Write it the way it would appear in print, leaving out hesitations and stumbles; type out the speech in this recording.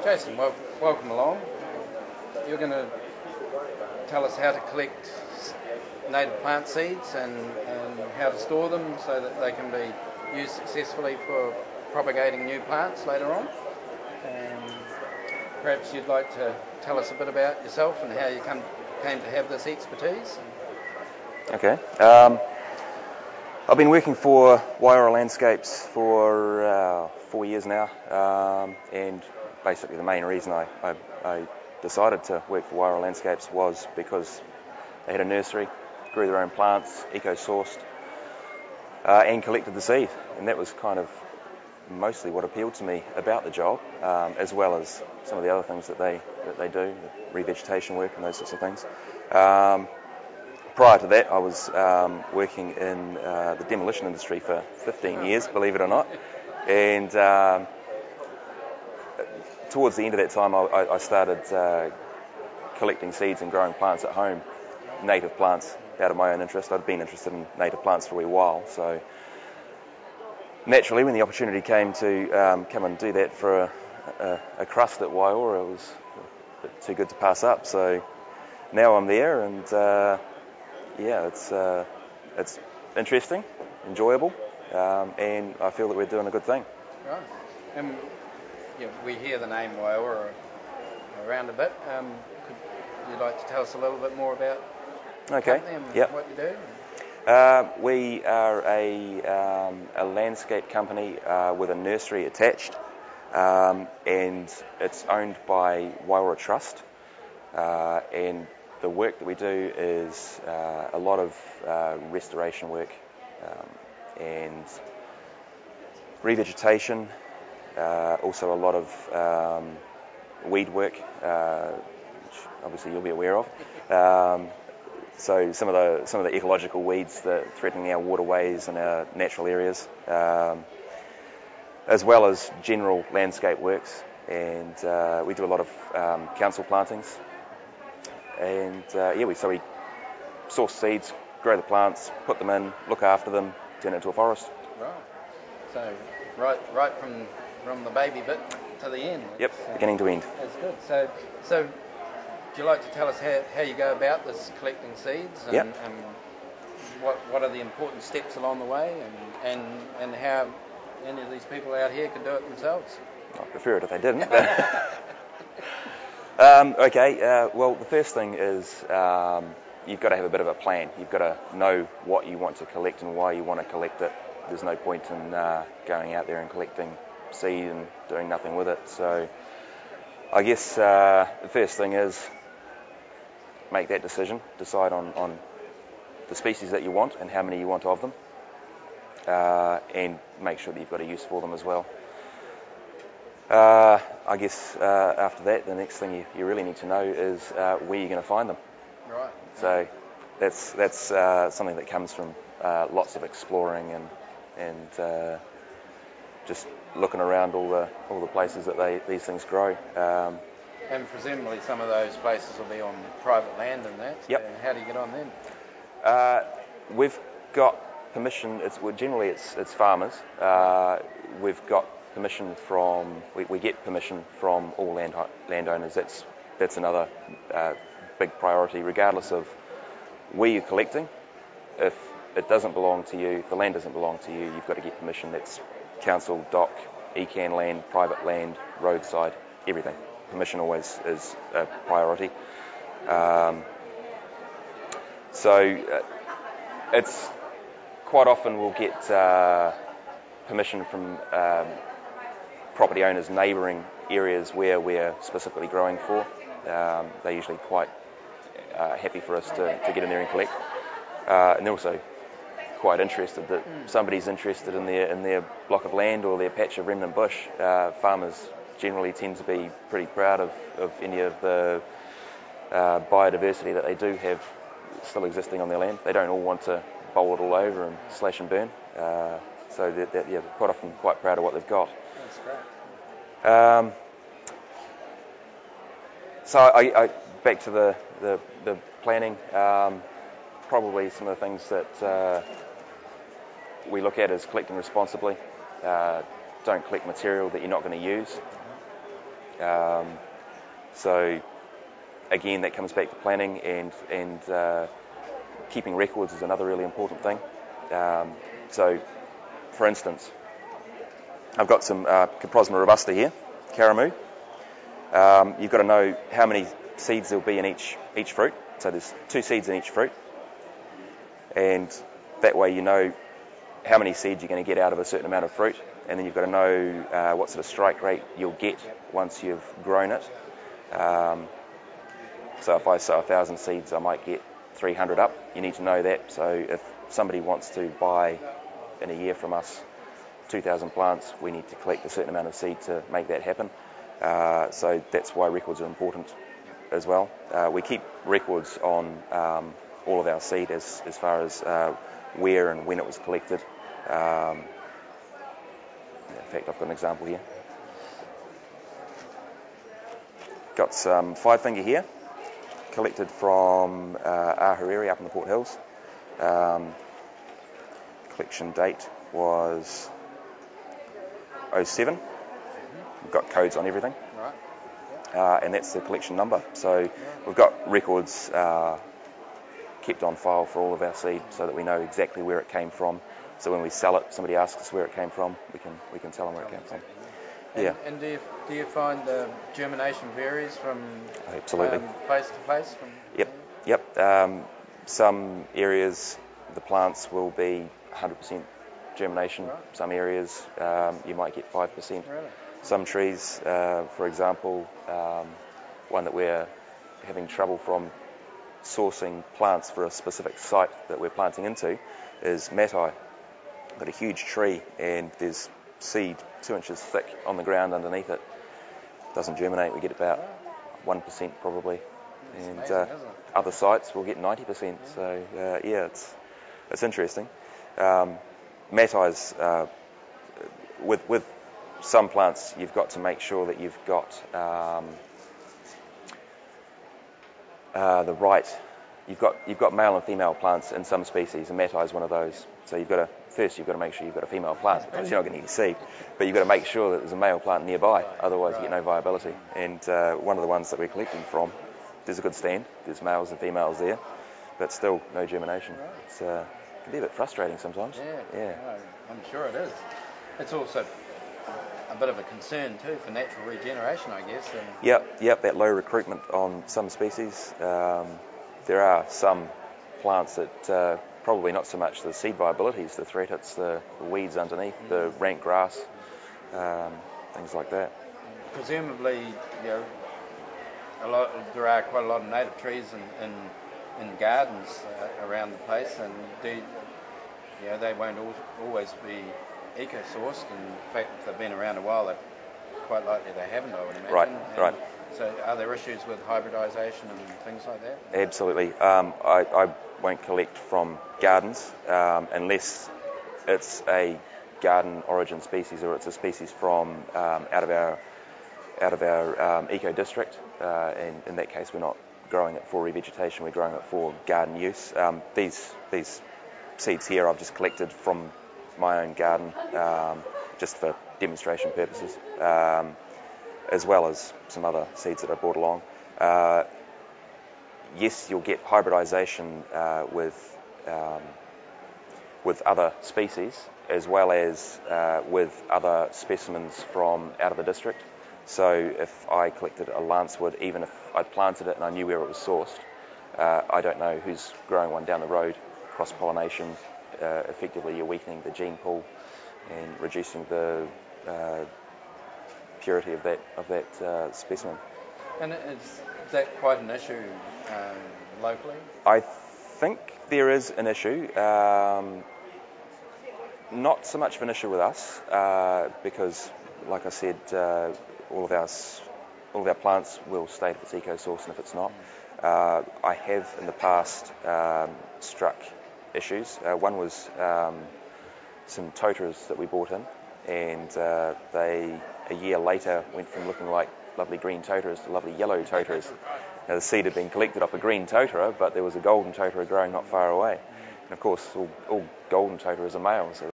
Jason, welcome along. You're going to tell us how to collect native plant seeds and how to store them so that they can be used successfully for propagating new plants later on. Perhaps you'd like to tell us a bit about yourself and how you came to have this expertise. Okay. I've been working for Waiora Landscapes for 4 years now, and basically the main reason I decided to work for Waiora Landscapes was because they had a nursery, grew their own plants, eco-sourced, and collected the seed, and that was kind of mostly what appealed to me about the job, as well as some of the other things that they do, the revegetation work and those sorts of things. Prior to that, I was working in the demolition industry for 15 years, believe it or not, and towards the end of that time I started collecting seeds and growing plants at home, native plants, out of my own interest. I'd been interested in native plants for a wee while, so naturally when the opportunity came to come and do that for a crust at Waiora, it was a bit too good to pass up. So now I'm there, and it's interesting, enjoyable, and I feel that we're doing a good thing. Right. And we hear the name Waiora around a bit. Could you like to tell us a little bit more about the company and what you do? We are a landscape company with a nursery attached, and it's owned by Waiora Trust, and the work that we do is a lot of restoration work and revegetation, also a lot of weed work, which obviously you'll be aware of. So some of the ecological weeds that are threatening our waterways and our natural areas, as well as general landscape works, and we do a lot of council plantings. And we source seeds, grow the plants, put them in, look after them, turn it into a forest. Right. So right from the baby bit to the end. Yep, beginning to end. That's good. So would you like to tell us how you go about this collecting seeds and what are the important steps along the way and how any of these people out here can do it themselves? I'd prefer it if they didn't. Well, the first thing is you've got to have a bit of a plan. You've got to know what you want to collect and why you want to collect it. There's no point in going out there and collecting seed and doing nothing with it. So I guess the first thing is make that decision, decide on the species that you want and how many you want of them, and make sure that you've got a use for them as well. I guess after that, the next thing you really need to know is where you're going to find them. Right. So that's something that comes from lots of exploring and just looking around all the places that these things grow. And presumably some of those places will be on private land and that. Yep. How do you get on them? We've got permission. Generally it's farmers. We've got permission from, we get permission from all landowners. That's another big priority, regardless of where you're collecting. If it doesn't belong to you, if the land doesn't belong to you, you've got to get permission. That's council, DOC, ECAN land, private land, roadside, everything. Permission always is a priority. It's quite often we'll get permission from property owners neighbouring areas where we're specifically growing for. They're usually quite happy for us to get in there and collect, and they're also quite interested that somebody's interested in their block of land or their patch of remnant bush. Farmers generally tend to be pretty proud of any of the biodiversity that they do have still existing on their land. They don't all want to bowl it all over and slash and burn, so they're quite often quite proud of what they've got. That's great. So I back to the planning. Probably some of the things that we look at is collecting responsibly. Don't collect material that you're not going to use. So again, that comes back to planning and keeping records is another really important thing. So, for instance, I've got some Coprosma robusta here, Karamu. You've got to know how many seeds there'll be in each fruit. So there's 2 seeds in each fruit, and that way you know how many seeds you're going to get out of a certain amount of fruit, and then you've got to know what sort of strike rate you'll get once you've grown it. So if I sow 1,000 seeds, I might get 300 up. You need to know that. So if somebody wants to buy in a year from us 2,000 plants, we need to collect a certain amount of seed to make that happen. So that's why records are important as well. We keep records on all of our seed as far as where and when it was collected. In fact, I've got an example here. Got some 5-finger here, collected from Ahuriri up in the Port Hills. Collection date was 07. We've got codes on everything. Right. And that's the collection number. So we've got records kept on file for all of our seed so that we know exactly where it came from. So when we sell it, somebody asks us where it came from, we can tell them where it came from. Yeah. And do you find the germination varies from absolutely place to place? Yep. Some areas the plants will be 100% germination. Right. Some areas you might get 5%. Really? Some trees, for example, one that we're having trouble from sourcing plants for a specific site that we're planting into is Matai. Got a huge tree and there's seed 2 inches thick on the ground underneath it. Doesn't germinate. We get about 1% probably, and amazing, isn't it? other sites will get 90%. So it's interesting. Matai's with some plants you've got to make sure that you've got the right. You've got male and female plants in some species, and Matai is one of those. So you've got to make sure you've got a female plant, because you're not going to get seed. But you've got to make sure that there's a male plant nearby, otherwise you get no viability. And one of the ones that we're collecting from, there's a good stand. There's males and females there, but still no germination. It can be a bit frustrating sometimes. Yeah. No, I'm sure it is. It's also a bit of a concern too for natural regeneration, I guess. Yep. That low recruitment on some species. There are some plants that probably not so much the seed viability is the threat, it's the weeds underneath, the rank grass, things like that. Presumably, there are quite a lot of native trees in gardens around the place, and they won't always be eco-sourced. In fact, if they've been around a while, quite likely they haven't, I would imagine. Right. So are there issues with hybridisation and things like that? Absolutely. I won't collect from gardens unless it's a garden origin species or it's a species from out of our eco district. And in that case, we're not growing it for revegetation, we're growing it for garden use. These seeds here I've just collected from my own garden just for demonstration purposes, as well as some other seeds that I brought along. Yes, you'll get hybridisation with other species, as well as with other specimens from out of the district. So if I collected a lancewood, even if I'd planted it and I knew where it was sourced, I don't know who's growing one down the road. Cross-pollination, effectively you're weakening the gene pool and reducing the purity of that specimen. And is that quite an issue locally? I think there is an issue. Not so much of an issue with us, because, like I said, all of our plants will state if it's eco-sourced and if it's not. I have in the past struck issues. One was some toteras that we bought in, and they a year later went from looking like lovely green toteras to lovely yellow toteras. Now the seed had been collected off a green totera, but there was a golden totera growing not far away. And of course, all golden toteras are male, so